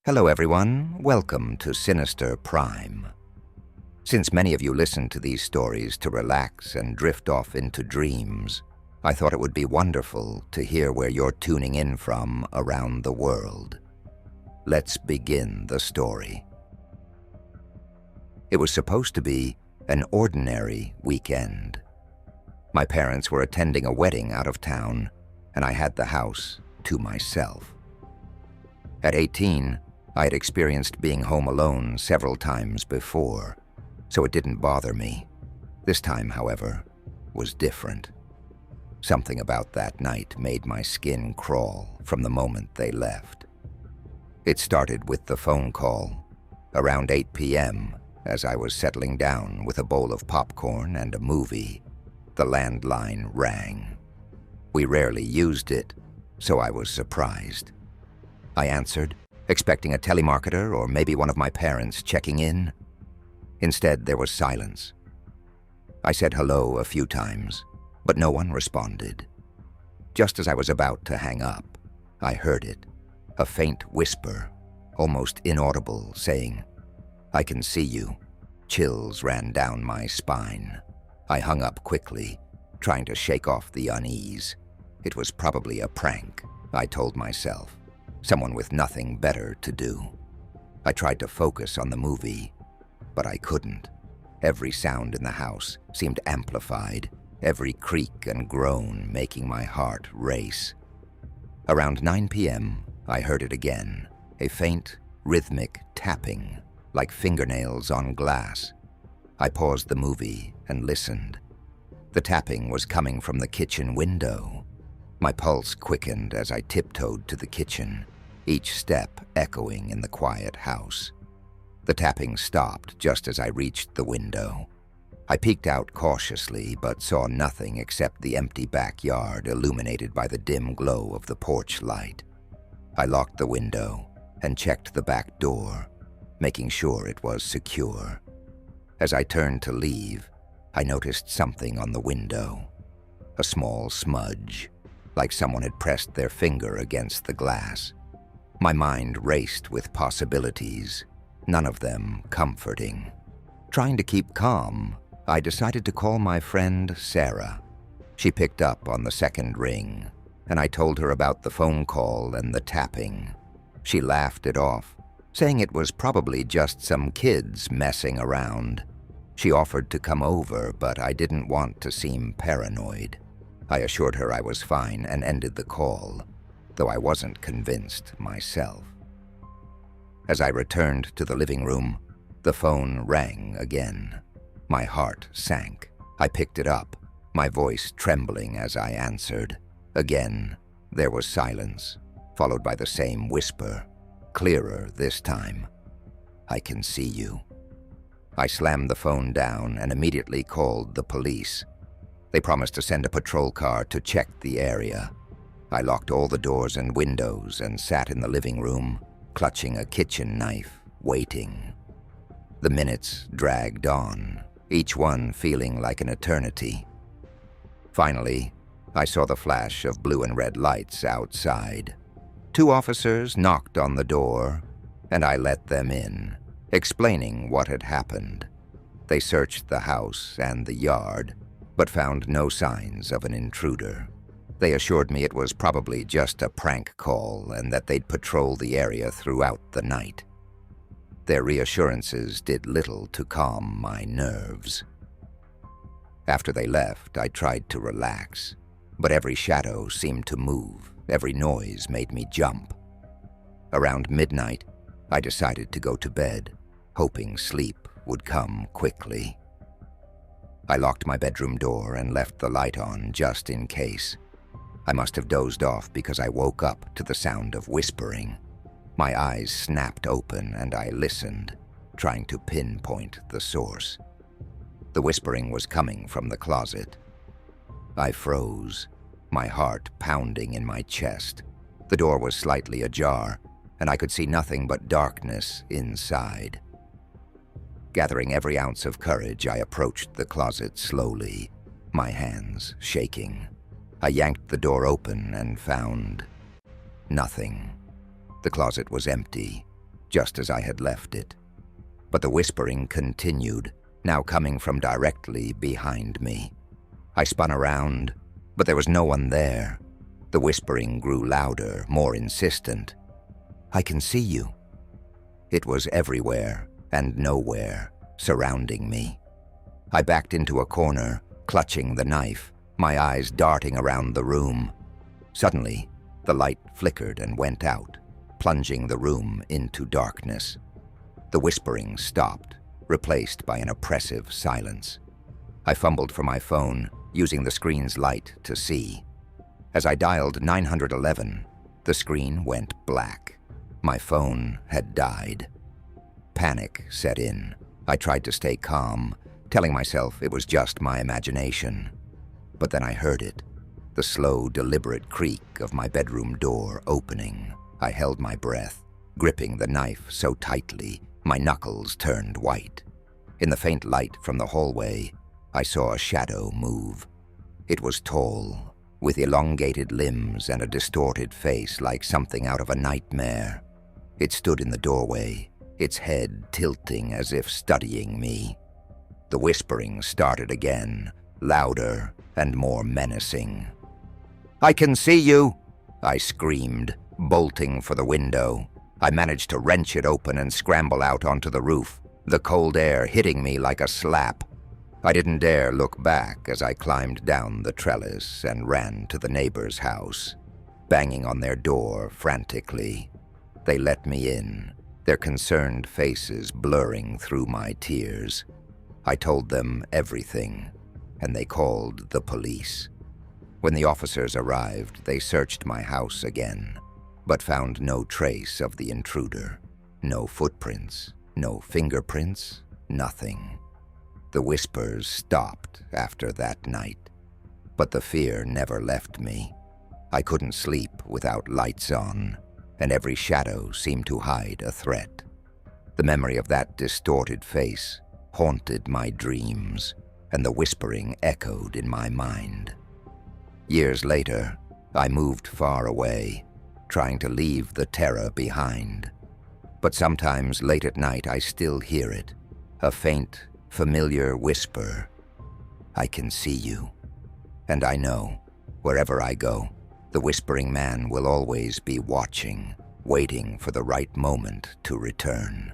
Hello everyone, welcome to Sinister Prime. Since many of you listen to these stories to relax and drift off into dreams, I thought it would be wonderful to hear where you're tuning in from around the world. Let's begin the story. It was supposed to be an ordinary weekend. My parents were attending a wedding out of town, and I had the house to myself. At 18, I had experienced being home alone several times before, so it didn't bother me. This time, however, was different. Something about that night made my skin crawl from the moment they left. It started with the phone call. Around 8 p.m., as I was settling down with a bowl of popcorn and a movie, the landline rang. We rarely used it, so I was surprised. I answered, expecting a telemarketer or maybe one of my parents checking in. Instead, there was silence. I said hello a few times, but no one responded. Just as I was about to hang up, I heard it, a faint whisper, almost inaudible, saying, "I can see you." Chills ran down my spine. I hung up quickly, trying to shake off the unease. It was probably a prank, I told myself. Someone with nothing better to do. I tried to focus on the movie, but I couldn't. Every sound in the house seemed amplified, every creak and groan making my heart race. Around 9 p.m., I heard it again, a faint, rhythmic tapping, like fingernails on glass. I paused the movie and listened. The tapping was coming from the kitchen window. My pulse quickened as I tiptoed to the kitchen, each step echoing in the quiet house. The tapping stopped just as I reached the window. I peeked out cautiously, but saw nothing except the empty backyard illuminated by the dim glow of the porch light. I locked the window and checked the back door, making sure it was secure. As I turned to leave, I noticed something on the window, a small smudge, like someone had pressed their finger against the glass. My mind raced with possibilities, none of them comforting. Trying to keep calm, I decided to call my friend Sarah. She picked up on the second ring, and I told her about the phone call and the tapping. She laughed it off, saying it was probably just some kids messing around. She offered to come over, but I didn't want to seem paranoid. I assured her I was fine and ended the call, though I wasn't convinced myself. As I returned to the living room, the phone rang again. My heart sank. I picked it up, my voice trembling as I answered. Again, there was silence, followed by the same whisper, clearer this time. "I can see you." I slammed the phone down and immediately called the police. They promised to send a patrol car to check the area. I locked all the doors and windows and sat in the living room, clutching a kitchen knife, waiting. The minutes dragged on, each one feeling like an eternity. Finally, I saw the flash of blue and red lights outside. 2 officers knocked on the door, and I let them in, explaining what had happened. They searched the house and the yard, but found no signs of an intruder. They assured me it was probably just a prank call and that they'd patrol the area throughout the night. Their reassurances did little to calm my nerves. After they left, I tried to relax, but every shadow seemed to move, every noise made me jump. Around midnight, I decided to go to bed, hoping sleep would come quickly. I locked my bedroom door and left the light on just in case. I must have dozed off because I woke up to the sound of whispering. My eyes snapped open and I listened, trying to pinpoint the source. The whispering was coming from the closet. I froze, my heart pounding in my chest. The door was slightly ajar, and I could see nothing but darkness inside. Gathering every ounce of courage, I approached the closet slowly, my hands shaking. I yanked the door open and found nothing. The closet was empty, just as I had left it. But the whispering continued, now coming from directly behind me. I spun around, but there was no one there. The whispering grew louder, more insistent. "I can see you." It was everywhere and nowhere, surrounding me. I backed into a corner, clutching the knife, my eyes darting around the room. Suddenly, the light flickered and went out, plunging the room into darkness. The whispering stopped, replaced by an oppressive silence. I fumbled for my phone, using the screen's light to see. As I dialed 911, the screen went black. My phone had died. Panic set in. I tried to stay calm, telling myself it was just my imagination. But then I heard it, the slow, deliberate creak of my bedroom door opening. I held my breath, gripping the knife so tightly, my knuckles turned white. In the faint light from the hallway, I saw a shadow move. It was tall, with elongated limbs and a distorted face like something out of a nightmare. It stood in the doorway, its head tilting as if studying me. The whispering started again, louder and more menacing. "I can see you!" I screamed, bolting for the window. I managed to wrench it open and scramble out onto the roof, the cold air hitting me like a slap. I didn't dare look back as I climbed down the trellis and ran to the neighbor's house, banging on their door frantically. They let me in, their concerned faces blurring through my tears. I told them everything, and they called the police. When the officers arrived, they searched my house again, but found no trace of the intruder. No footprints, no fingerprints, nothing. The whispers stopped after that night, but the fear never left me. I couldn't sleep without lights on, and every shadow seemed to hide a threat. The memory of that distorted face haunted my dreams, and the whispering echoed in my mind. Years later, I moved far away, trying to leave the terror behind. But sometimes late at night I still hear it, a faint, familiar whisper. "I can see you." And I know, wherever I go, the whispering man will always be watching, waiting for the right moment to return.